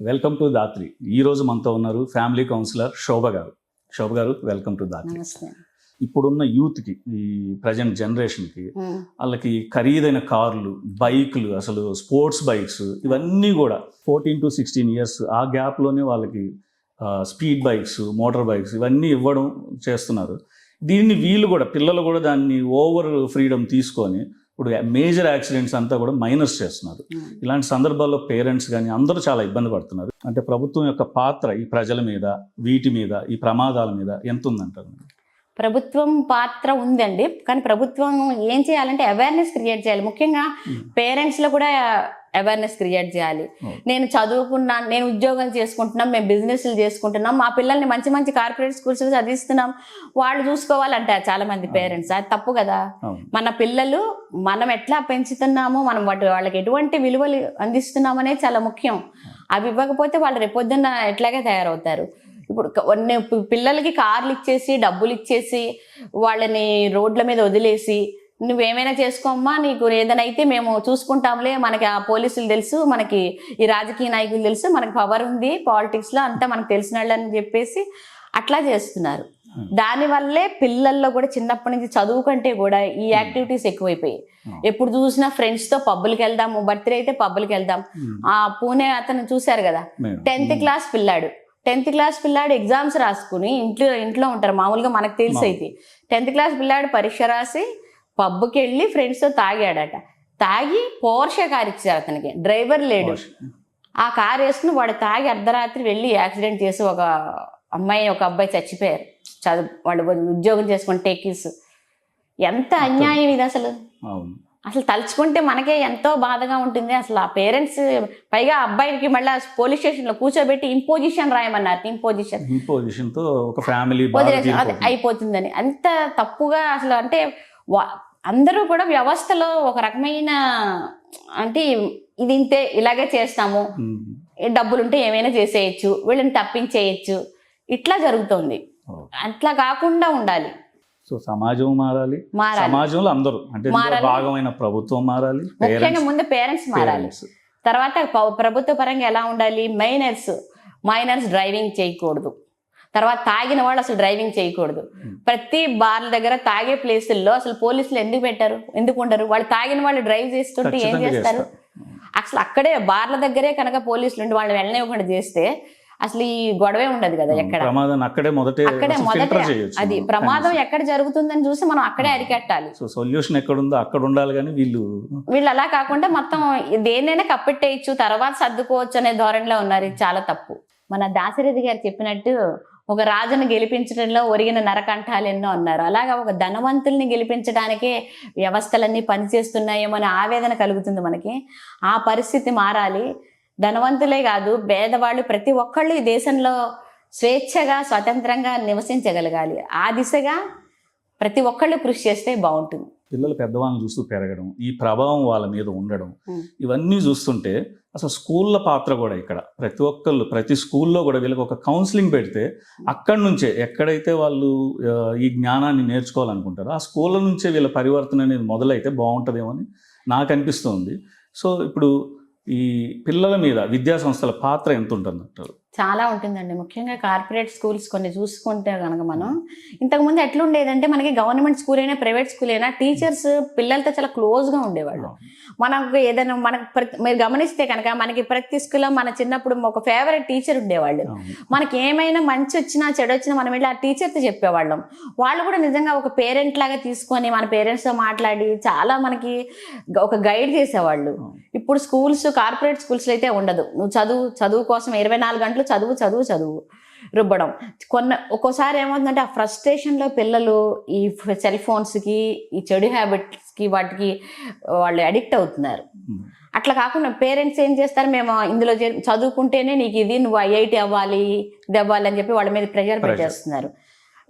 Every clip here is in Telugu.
Welcome to Dhatri. ఈరోజు మనతో ఉన్నారు ఫ్యామిలీ కౌన్సిలర్ శోభ గారు. శోభ గారు, వెల్కమ్ టు దాత్రి. ఇప్పుడున్న యూత్కి, ఈ ప్రజెంట్ జనరేషన్కి వాళ్ళకి ఖరీదైన కార్లు, బైకులు, అసలు స్పోర్ట్స్ బైక్స్ ఇవన్నీ కూడా 14 to 16 years ఆ గ్యాప్లోనే వాళ్ళకి స్పీడ్ బైక్స్, మోటార్ బైక్స్ ఇవన్నీ ఇవ్వడం చేస్తున్నారు. దీన్ని వీళ్ళు కూడా, పిల్లలు కూడా దాన్ని ఓవర్ ఫ్రీడమ్ తీసుకొని ఇప్పుడు మేజర్ యాక్సిడెంట్స్ అంతా కూడా మైనస్ చేస్తున్నారు. ఇలాంటి సందర్భాల్లో పేరెంట్స్ కానీ అందరూ చాలా ఇబ్బంది పడుతున్నారు. అంటే ప్రభుత్వం యొక్క పాత్ర ఈ ప్రజల మీద, వీటి మీద, ఈ ప్రమాదాల మీద ఎంత ఉందంటారు? ప్రభుత్వం పాత్ర ఉందండి, కానీ ప్రభుత్వం ఏం చేయాలంటే అవేర్నెస్ క్రియేట్ చేయాలి. ముఖ్యంగా పేరెంట్స్లో కూడా అవేర్నెస్ క్రియేట్ చేయాలి. నేను చదువుకున్నాను, నేను ఉద్యోగాలు చేసుకుంటున్నాం, మేము బిజినెస్లు చేసుకుంటున్నాం, మా పిల్లల్ని మంచి మంచి కార్పొరేట్ స్కూల్స్ చదివిస్తున్నాం, వాళ్ళు చూసుకోవాలంటారు చాలా మంది పేరెంట్స్. అది తప్పు కదా. మన పిల్లలు మనం ఎట్లా పెంచుతున్నామో, మనం వాళ్ళకి ఎటువంటి విలువలు అందిస్తున్నాం అనేది చాలా ముఖ్యం. అవి ఇవ్వకపోతే వాళ్ళు రేపొద్దున్న ఎట్లాగే తయారవుతారు. ఇప్పుడు పిల్లలకి కార్లు ఇచ్చేసి, డబ్బులు ఇచ్చేసి, వాళ్ళని రోడ్ల మీద వదిలేసి నువ్వేమైనా చేసుకోమ్మా, నీకు ఏదైనా అయితే మేము చూసుకుంటాంలే, మనకి ఆ పోలీసులు తెలుసు, మనకి ఈ రాజకీయ నాయకులు తెలుసు, మనకి పవర్ ఉంది పాలిటిక్స్లో, అంతా మనకు తెలిసిన వాళ్ళని చెప్పేసి అట్లా చేస్తున్నారు. దానివల్లే పిల్లల్లో కూడా చిన్నప్పటి నుంచి చదువు కంటే కూడా ఈ యాక్టివిటీస్ ఎక్కువైపోయాయి. ఎప్పుడు చూసినా ఫ్రెండ్స్తో పబ్బులకి వెళ్దాము, బర్త్డే అయితే పబ్బులకి వెళ్దాం. ఆ పూణే అతను చూశారు కదా, 10th class పిల్లాడు, 10th class పిల్లాడు ఎగ్జామ్స్ రాసుకుని ఇంట్లో ఉంటారు మామూలుగా, మనకు తెలిసి అయితే 10th class పిల్లాడు పరీక్ష రాసి పబ్కి వెళ్ళి ఫ్రెండ్స్తో తాగాడట. తాగి పోర్షే కార్ ఇచ్చారు అతనికి, డ్రైవర్ లేడు. ఆ కార్ వేసుకుని వాడు తాగి అర్ధరాత్రి వెళ్ళి యాక్సిడెంట్ చేసి ఒక అమ్మాయి, ఒక అబ్బాయి చచ్చిపోయారు. వాళ్ళు ఉద్యోగం చేసుకుని టెక్కీస్. ఎంత అన్యాయం ఇది అసలు. అసలు తలుచుకుంటే మనకే ఎంతో బాధగా ఉంటుంది. అసలు ఆ పేరెంట్స్, పైగా అబ్బాయికి మళ్ళీ పోలీస్ స్టేషన్లో కూర్చోబెట్టి ఇంపోజిషన్ రాయమన్నారు. ఇంపోజిషన్తో అది అయిపోతుందని, అంత తప్పుగా అసలు. అంటే అందరూ కూడా వ్యవస్థలో ఒక రకమైన, అంటే ఇది ఇంతే, ఇలాగే చేస్తాము, డబ్బులుంటే ఏమైనా చేసేయచ్చు, వీళ్ళని తప్పించేయచ్చు, ఇట్లా జరుగుతుంది. అట్లా కాకుండా ఉండాలి. సో సమాజం మారాలి, సమాజంలో అందరూ, అంటే భాగమైన ప్రభుత్వం మారాలి, ముఖ్యంగా ముందు పేరెంట్స్ మారాలి. తర్వాత ప్రభుత్వ పరంగా ఎలా ఉండాలి, మైనర్స్ డ్రైవింగ్ చేయకూడదు. తర్వాత తాగిన వాళ్ళు అసలు డ్రైవింగ్ చేయకూడదు. ప్రతి బార్ల దగ్గర, తాగే ప్లేసుల్లో అసలు పోలీసులు ఎందుకు ఉండరు? వాళ్ళు తాగిన వాళ్ళు డ్రైవ్ చేస్తుంటే ఏం చేస్తారు? అసలు అక్కడే బార్ల దగ్గరే కనుక పోలీసులు ఉండి వాళ్ళు వెళ్ళనివ్వకుండా చేస్తే అసలు ఈ గొడవే ఉండదు కదా. అక్కడే మొదటి అది ప్రమాదం ఎక్కడ జరుగుతుందని చూసి మనం అక్కడే అరికట్టాలి. సొల్యూషన్ ఎక్కడుందో అక్కడ ఉండాలి. కానీ వీళ్ళు అలా కాకుండా మొత్తం దేన్నైనా కప్పెట్టేయచ్చు, తర్వాత సర్దుకోవచ్చు అనే ధోరణిలో ఉన్నారు. ఇది చాలా తప్పు. మన దాశరథి గారు చెప్పినట్టు, ఒక రాజును గెలిపించడంలో ఒరిగిన నరకంఠాలు ఎన్నో అన్నారు. అలాగా ఒక ధనవంతుల్ని గెలిపించడానికే వ్యవస్థలన్నీ పనిచేస్తున్నాయేమో అని ఆవేదన కలుగుతుంది మనకి. ఆ పరిస్థితి మారాలి. ధనవంతులే కాదు, పేదవాళ్ళు ప్రతి ఒక్కళ్ళు ఈ దేశంలో స్వేచ్ఛగా, స్వతంత్రంగా నివసించగలగాలి. ఆ దిశగా ప్రతి ఒక్కళ్ళు కృషి చేస్తే బాగుంటుంది. పిల్లలు పెద్దవాళ్ళని చూస్తూ పెరగడం, ఈ ప్రభావం వాళ్ళ మీద ఉండడం, ఇవన్నీ చూస్తుంటే అసలు స్కూళ్ళ పాత్ర కూడా ఇక్కడ ప్రతి స్కూల్లో కూడా వీళ్ళకి ఒక కౌన్సిలింగ్ పెడితే, అక్కడి నుంచే ఎక్కడైతే వాళ్ళు ఈ జ్ఞానాన్ని నేర్చుకోవాలనుకుంటారో ఆ స్కూళ్ళ నుంచే వీళ్ళ పరివర్తన అనేది మొదలైతే బాగుంటుందేమో అని నాకు అనిపిస్తుంది. సో ఇప్పుడు ఈ పిల్లల మీద విద్యా సంస్థల పాత్ర ఎంత ఉంటుందంటారు? చాలా ఉంటుందండి. ముఖ్యంగా కార్పొరేట్ స్కూల్స్ కొన్ని చూసుకుంటే కనుక, మనం ఇంతకుముందు ఎట్లుండేదంటే, మనకి గవర్నమెంట్ స్కూల్ అయినా ప్రైవేట్ స్కూల్ అయినా టీచర్స్ పిల్లలతో చాలా క్లోజ్గా ఉండేవాళ్ళు. మనకు ఏదైనా మీరు గమనిస్తే కనుక మనకి ప్రతి స్కూల్లో మన చిన్నప్పుడు ఒక ఫేవరెట్ టీచర్ ఉండేవాళ్ళు. మనకి ఏమైనా మంచి వచ్చినా చెడు వచ్చినా మనం వెళ్ళి ఆ టీచర్తో చెప్పేవాళ్ళం. వాళ్ళు కూడా నిజంగా ఒక పేరెంట్ లాగా తీసుకొని మన పేరెంట్స్తో మాట్లాడి చాలా మనకి ఒక గైడ్ చేసేవాళ్ళు. ఇప్పుడు కార్పొరేట్ స్కూల్స్లో అయితే ఉండదు. నువ్వు చదువు కోసం 24 గంటలు చదువు రుబ్బడం. ఒక్కోసారి ఏమవుతుందంటే, ఆ ఫ్రస్ట్రేషన్లో పిల్లలు ఈ సెల్ ఫోన్స్కి, ఈ చెడు హ్యాబిట్స్కి, వాటికి వాళ్ళు అడిక్ట్ అవుతున్నారు. అట్లా కాకుండా పేరెంట్స్ ఏం చేస్తారు, మేము ఇందులో చదువుకుంటేనే నీకు ఇది, నువ్వు IIT అవ్వాలి, ఇది అవ్వాలి అని చెప్పి వాళ్ళ మీద ప్రెషర్ పెట్టేస్తున్నారు.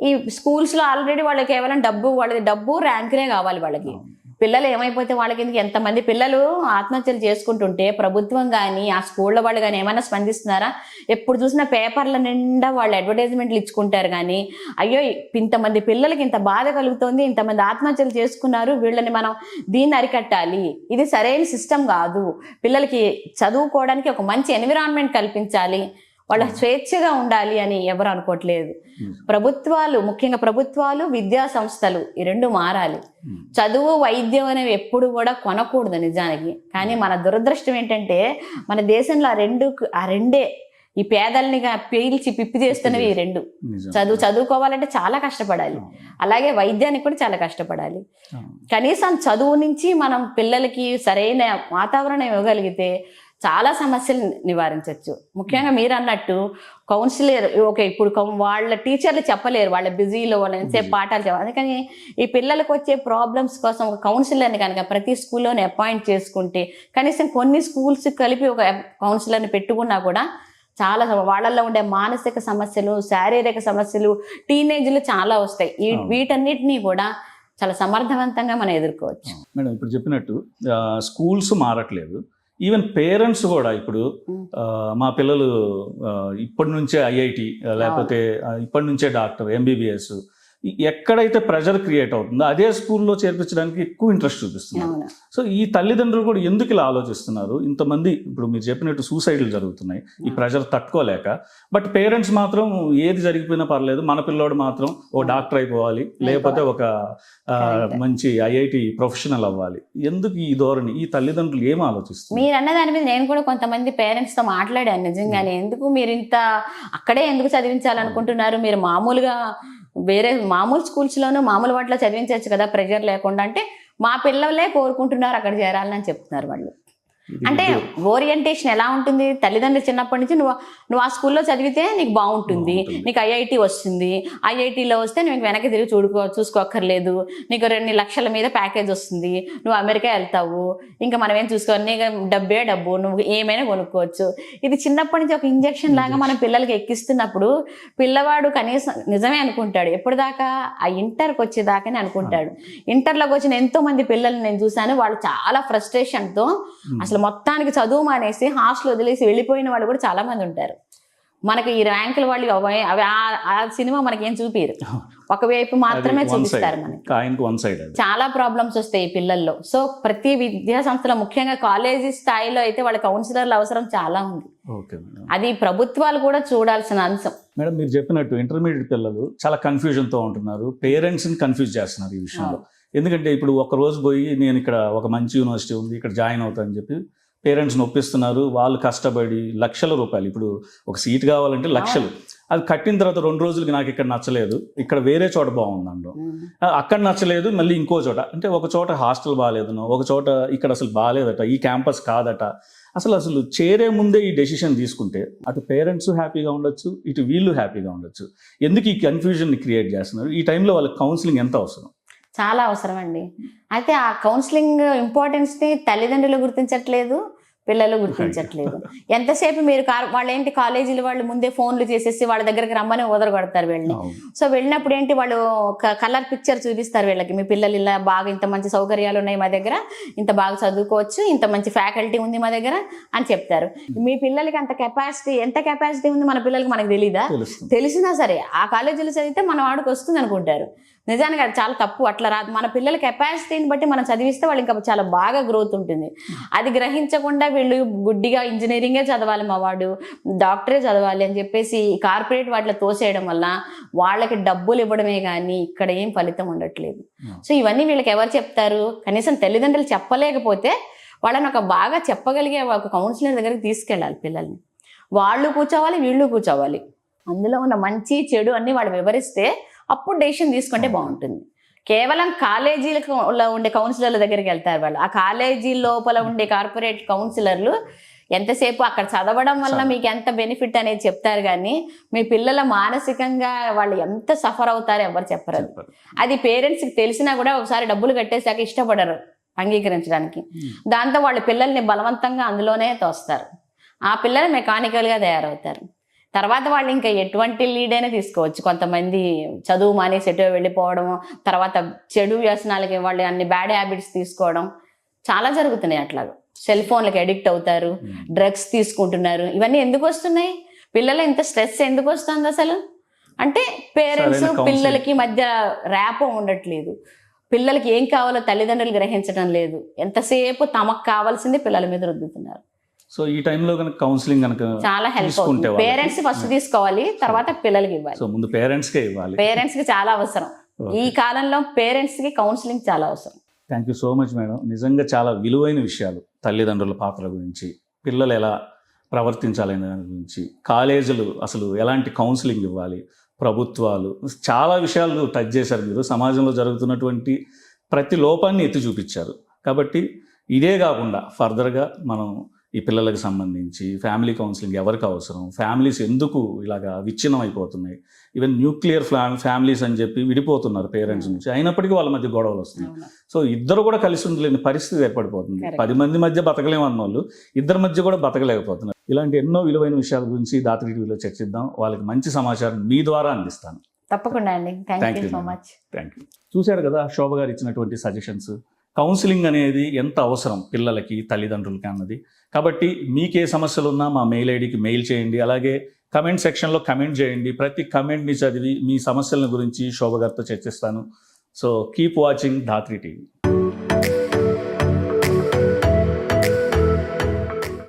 ఈ స్కూల్స్లో ఆల్రెడీ వాళ్ళకి కేవలం వాళ్ళది డబ్బు, ర్యాంకులే కావాలి వాళ్ళకి. పిల్లలు ఏమైపోతే వాళ్ళకి ఎందుకు, ఎంతమంది పిల్లలు ఆత్మహత్యలు చేసుకుంటుంటే ప్రభుత్వం కానీ ఆ స్కూళ్ళ వాళ్ళు కానీ ఏమైనా స్పందిస్తున్నారా? ఎప్పుడు చూసినా పేపర్ల నిండా వాళ్ళు అడ్వర్టైజ్మెంట్లు ఇచ్చుకుంటారు కానీ అయ్యో ఇంతమంది పిల్లలకి ఇంత బాధ కలుగుతోంది, ఇంతమంది ఆత్మహత్యలు చేసుకున్నారు, వీళ్ళని మనం దీన్ని అరికట్టాలి, ఇది సరైన సిస్టమ్ కాదు, పిల్లలకి చదువుకోవడానికి ఒక మంచి ఎన్విరాన్మెంట్ కల్పించాలి, వాళ్ళ స్వేచ్ఛగా ఉండాలి అని ఎవరు అనుకోవట్లేదు. ప్రభుత్వాలు, ముఖ్యంగా ప్రభుత్వాలు, విద్యా సంస్థలు ఈ రెండు మారాలి. చదువు వైద్యం అనేవి ఎప్పుడు కూడా కొనకూడదు నిజానికి. కానీ మన దురదృష్టం ఏంటంటే మన దేశంలో ఆ రెండే ఈ పేదల్నిగా పీల్చి పిప్పి చేస్తున్నవి ఈ రెండు. చదువుకోవాలంటే చాలా కష్టపడాలి, అలాగే వైద్యానికి కూడా చాలా కష్టపడాలి. కనీసం చదువు నుంచి మనం పిల్లలకి సరైన వాతావరణం ఇవ్వగలిగితే చాలా సమస్యలు నివారించవచ్చు. ముఖ్యంగా మీరు అన్నట్టు కౌన్సిలర్, ఓకే ఇప్పుడు వాళ్ళ టీచర్లు చెప్పలేరు, వాళ్ళ బిజీలో వాళ్ళు ఎంతసేపు పాఠాలు చెప్పాలి. అందుకని ఈ పిల్లలకు వచ్చే ప్రాబ్లమ్స్ కోసం ఒక కౌన్సిలర్ని కనుక ప్రతి స్కూల్లోనే అపాయింట్ చేసుకుంటే, కనీసం కొన్ని స్కూల్స్ కలిపి ఒక కౌన్సిలర్ని పెట్టుకున్నా కూడా చాలా వాళ్ళల్లో ఉండే మానసిక సమస్యలు, శారీరక సమస్యలు, టీనేజ్లు చాలా వస్తాయి. వీటన్నిటినీ కూడా చాలా సమర్థవంతంగా మనం ఎదుర్కోవచ్చు. మేడం ఇప్పుడు చెప్పినట్టు స్కూల్స్ మారట్లేదు, ఈవెన్ పేరెంట్స్ కూడా ఇప్పుడు మా పిల్లలు ఇప్పటి నుంచే ఐఐటి లేకపోతే ఇప్పటి నుంచే డాక్టర్, ఎంబీబీఎస్, ఎక్కడైతే ప్రెషర్ క్రియేట్ అవుతుందో అదే స్కూల్లో చేర్పించడానికి ఎక్కువ ఇంట్రెస్ట్ చూపిస్తున్నారు. సో ఈ తల్లిదండ్రులు కూడా ఎందుకు ఇలా ఆలోచిస్తున్నారు? ఇంతమంది ఇప్పుడు మీరు చెప్పినట్టు సూసైడ్లు జరుగుతున్నాయి ఈ ప్రెషర్ తట్టుకోలేక. బట్ పేరెంట్స్ మాత్రం ఏది జరిగిపోయినా పర్లేదు, మన పిల్లోడు మాత్రం ఓ డాక్టర్ అయిపోవాలి, లేకపోతే ఒక మంచి ఐఐటి ప్రొఫెషనల్ అవ్వాలి. ఎందుకు ఈ ధోరణి? ఈ తల్లిదండ్రులు ఏం ఆలోచిస్తారు? మీరు అన్న దాని మీద నేను కూడా కొంతమంది పేరెంట్స్ తో మాట్లాడాను నిజంగానే. ఎందుకు మీరు ఇంత అక్కడే ఎందుకు చదివించాలనుకుంటున్నారు? మీరు మామూలుగా వేరే మామూలు స్కూల్స్లోనూ మామూలు వాటిలో చదివించవచ్చు కదా ప్రెషర్ లేకుండా. అంటే మా పిల్లలే కోరుకుంటున్నారు అక్కడ చేరాలని చెప్తున్నారు వాళ్ళు. అంటే ఓరియంటేషన్ ఎలా ఉంటుంది? తల్లిదండ్రులు చిన్నప్పటి నుంచి నువ్వు ఆ స్కూల్లో చదివితే నీకు బాగుంటుంది, నీకు ఐఐటి వస్తుంది, ఐఐటిలో వస్తే నువ్వు వెనక్కి తిరిగి చూసుకోక్కర్లేదు, నీకు 2 లక్షల మీద ప్యాకేజ్ వస్తుంది, నువ్వు అమెరికా వెళ్తావు, ఇంకా మనం ఏం చూసుకోవాలి, నీకు డబ్బు, నువ్వు ఏమైనా కొనుక్కోవచ్చు. ఇది చిన్నప్పటి నుంచి ఒక ఇంజెక్షన్ లాగా మనం పిల్లలకి ఎక్కిస్తున్నప్పుడు పిల్లవాడు కనీసం నిజమే అనుకుంటాడు. ఎప్పటిదాకా ఆ ఇంటర్కి వచ్చేదాకానే అనుకుంటాడు. ఇంటర్లోకి వచ్చిన ఎంతో మంది పిల్లల్ని నేను చూశాను, వాళ్ళు చాలా ఫ్రస్ట్రేషన్తో అసలు మొత్తానికి చదువు మానేసి హాస్టల్ వదిలేసి వెళ్ళిపోయిన వాళ్ళు కూడా చాలా మంది ఉంటారు. మనకి ఈ ర్యాంకుల వాళ్ళు అవి ఆ సినిమా మనకేం చూపిరు, ఒకవైపు మాత్రమే చూపిస్తారు. మనకి చాలా ప్రాబ్లమ్స్ వస్తాయి పిల్లల్లో. సో ప్రతి విద్యా సంస్థలో ముఖ్యంగా కాలేజీ స్థాయిలో అయితే వాళ్ళ కౌన్సిలర్ల అవసరం చాలా ఉంది. అది ప్రభుత్వాలు కూడా చూడాల్సిన అంశం. మేడం మీరు చెప్పినట్టు ఇంటర్మీడియట్ పిల్లలు చాలా కన్ఫ్యూజన్తో ఉంటున్నారు, పేరెంట్స్ని కన్ఫ్యూజ్ చేస్తున్నారు ఈ విషయంలో. ఎందుకంటే ఇప్పుడు ఒక రోజు పోయి నేను ఇక్కడ ఒక మంచి యూనివర్సిటీ ఉంది ఇక్కడ జాయిన్ అవుతానని చెప్పి పేరెంట్స్ని ఒప్పిస్తున్నారు. వాళ్ళు కష్టపడి లక్షల రూపాయలు, ఇప్పుడు ఒక సీట్ కావాలంటే లక్షలు, అది కట్టిన తర్వాత 2 రోజులకి నాకు ఇక్కడ నచ్చలేదు, ఇక్కడ వేరే చోట బాగుందండో, అక్కడ నచ్చలేదు మళ్ళీ ఇంకో చోట, అంటే ఒక చోట హాస్టల్ బాగాలేదనో, ఒక చోట ఇక్కడ అసలు బాగాలేదట, ఈ క్యాంపస్ కాదట. అసలు చేరే ముందే ఈ డెసిషన్ తీసుకుంటే అటు పేరెంట్స్ హ్యాపీగా ఉండొచ్చు, ఇటు వీళ్ళు హ్యాపీగా ఉండొచ్చు. ఎందుకు ఈ కన్ఫ్యూజన్ని క్రియేట్ చేస్తున్నారు? ఈ టైంలో వాళ్ళకి కౌన్సిలింగ్ ఎంత అవసరం? చాలా అవసరం అండి. అయితే ఆ కౌన్సిలింగ్ ఇంపార్టెన్స్ని తల్లిదండ్రులు గుర్తించట్లేదు, పిల్లలు గుర్తించట్లేదు. ఎంతసేపు మీరు వాళ్ళు ఏంటి కాలేజీలు వాళ్ళు ముందే ఫోన్లు చేసేసి వాళ్ళ దగ్గరికి రమ్మని వదలగొడతారు వీళ్ళని. సో వెళ్ళినప్పుడు ఏంటి వాళ్ళు కలర్ పిక్చర్ చూపిస్తారు వీళ్ళకి, మీ పిల్లలు ఇలా బాగా ఇంత మంచి సౌకర్యాలు ఉన్నాయి మా దగ్గర, ఇంత బాగా చదువుకోవచ్చు, ఇంత మంచి ఫ్యాకల్టీ ఉంది మా దగ్గర అని చెప్తారు. మీ పిల్లలకి అంత కెపాసిటీ, ఎంత కెపాసిటీ ఉంది మన పిల్లలకి మనకు తెలీదా? తెలిసినా సరే ఆ కాలేజీలో చదివితే మన వాడికి వస్తుంది అనుకుంటారు. నిజానికి అది చాలా తప్పు. అట్లా రాదు. మన పిల్లల కెపాసిటీని బట్టి మనం చదివిస్తే వాళ్ళు ఇంకా చాలా బాగా గ్రోత్ ఉంటుంది. అది గ్రహించకుండా వీళ్ళు గుడ్డిగా ఇంజనీరింగే చదవాలి, మా వాడు డాక్టరే చదవాలి అని చెప్పేసి కార్పొరేట్ వాటిలో తోసేయడం వల్ల వాళ్ళకి డబ్బులు ఇవ్వడమే కానీ ఇక్కడ ఏం ఫలితం ఉండట్లేదు. సో ఇవన్నీ వీళ్ళకి ఎవరు చెప్తారు? కనీసం తల్లిదండ్రులు చెప్పలేకపోతే వాళ్ళని ఒక బాగా చెప్పగలిగే ఒక కౌన్సిలర్ దగ్గరికి తీసుకెళ్ళాలి పిల్లల్ని. వాళ్ళు కూర్చోవాలి, వీళ్ళు కూర్చోవాలి, అందులో ఉన్న మంచి చెడు అన్ని వాళ్ళు వివరిస్తే అప్పుడు డెసిషన్ తీసుకుంటే బాగుంటుంది. కేవలం కాలేజీలకు ఉండే కౌన్సిలర్ల దగ్గరికి వెళ్తారు వాళ్ళు. ఆ కాలేజీ లోపల ఉండే కార్పొరేట్ కౌన్సిలర్లు ఎంతసేపు అక్కడ చదవడం వల్ల మీకు ఎంత బెనిఫిట్ అనేది చెప్తారు కానీ మీ పిల్లల మానసికంగా వాళ్ళు ఎంత సఫర్ అవుతారో ఎవరు చెప్పరు. అది పేరెంట్స్కి తెలిసినా కూడా ఒకసారి డబ్బులు కట్టేసాక ఇష్టపడరు అంగీకరించడానికి. దాంతో వాళ్ళ పిల్లల్ని బలవంతంగా అందులోనే తోస్తారు. ఆ పిల్లలు మెకానికల్గా తయారవుతారు. తర్వాత వాళ్ళు ఇంకా ఎటువంటి లీడ్ అయినా తీసుకోవచ్చు. కొంతమంది చదువు మానేసి ఎటో వెళ్ళిపోవడం, తర్వాత చెడు వ్యసనాలకి వాళ్ళు అన్ని బ్యాడ్ హ్యాబిట్స్ తీసుకోవడం చాలా జరుగుతున్నాయి. అట్లాగా సెల్ ఫోన్లకి అడిక్ట్ అవుతారు, డ్రగ్స్ తీసుకుంటున్నారు. ఇవన్నీ ఎందుకు వస్తున్నాయి? పిల్లలు ఇంత స్ట్రెస్ ఎందుకు వస్తుంది అసలు అంటే పేరెంట్స్ పిల్లలకి మధ్య ర్యాపో ఉండట్లేదు. పిల్లలకి ఏం కావాలో తల్లిదండ్రులు గ్రహించడం లేదు. ఎంతసేపు తమకు కావాల్సింది పిల్లల మీద రుద్దుతున్నారు. సో ఈ టైంలో కనుక కౌన్సిలింగ్ కనుక చాలా హెల్ప్ అవుతుంది. పేరెంట్స్ ఫస్ట్ తీసుకోవాలి, తర్వాత పిల్లలకి ఇవ్వాలి. సో ముందు పేరెంట్స్కే ఇవ్వాలి. పేరెంట్స్ కి చాలా అవసరం. ఈ కాలంలో పేరెంట్స్ కి కౌన్సిలింగ్ చాలా అవసరం. Thank you so much madam. నిజంగా చాలా విలువైన విషయాలు, తల్లిదండ్రుల పాత్ర గురించి, పిల్లలు ఎలా ప్రవర్తించాలనే దాని గురించి, కాలేజీలు అసలు ఎలాంటి కౌన్సిలింగ్ ఇవ్వాలి, ప్రభుత్వాలు, చాలా విషయాలు టచ్ చేశారు మీరు. సమాజంలో జరుగుతున్నటువంటి ప్రతి లోపాన్ని ఎత్తి చూపించారు. కాబట్టి ఇదే కాకుండా ఫర్దర్గా మనం ఈ పిల్లలకు సంబంధించి ఫ్యామిలీ కౌన్సిలింగ్ ఎవరికి అవసరం, ఫ్యామిలీస్ ఎందుకు ఇలాగా విచ్ఛిన్నం అయిపోతున్నాయి, ఈవెన్ న్యూక్లియర్ ఫ్యామిలీస్ అని చెప్పి విడిపోతున్నారు పేరెంట్స్ నుంచి, అయినప్పటికీ వాళ్ళ మధ్య గొడవలు వస్తున్నాయి. సో ఇద్దరు కూడా కలిసి ఉండలేని పరిస్థితి ఏర్పడిపోతుంది. 10 మంది మధ్య బతకలేము అన్న వాళ్ళు ఇద్దరి మధ్య కూడా బతకలేకపోతున్నారు. ఇలాంటి ఎన్నో విలువైన విషయాల గురించి దాత్రి టీవీలో చర్చిద్దాం. వాళ్ళకి మంచి సమాచారం మీ ద్వారా అందిస్తాను. తప్పకుండా అండి. Thank you so much. Thank you. చూశారు కదా శోభ గారు ఇచ్చినటువంటి సజెషన్స్. కౌన్సిలింగ్ అనేది ఎంత అవసరం పిల్లలకి, తల్లిదండ్రులకి అన్నది. కాబట్టి మీకే సమస్యలు ఉన్నా మా మెయిల్ ఐడికి మెయిల్ చేయండి. అలాగే కమెంట్ సెక్షన్లో కమెంట్ చేయండి. ప్రతి కమెంట్ని చదివి మీ సమస్యల గురించి శోభ గారితో చర్చిస్తాను. సో కీప్ వాచింగ్ ధాత్రి టీవీ.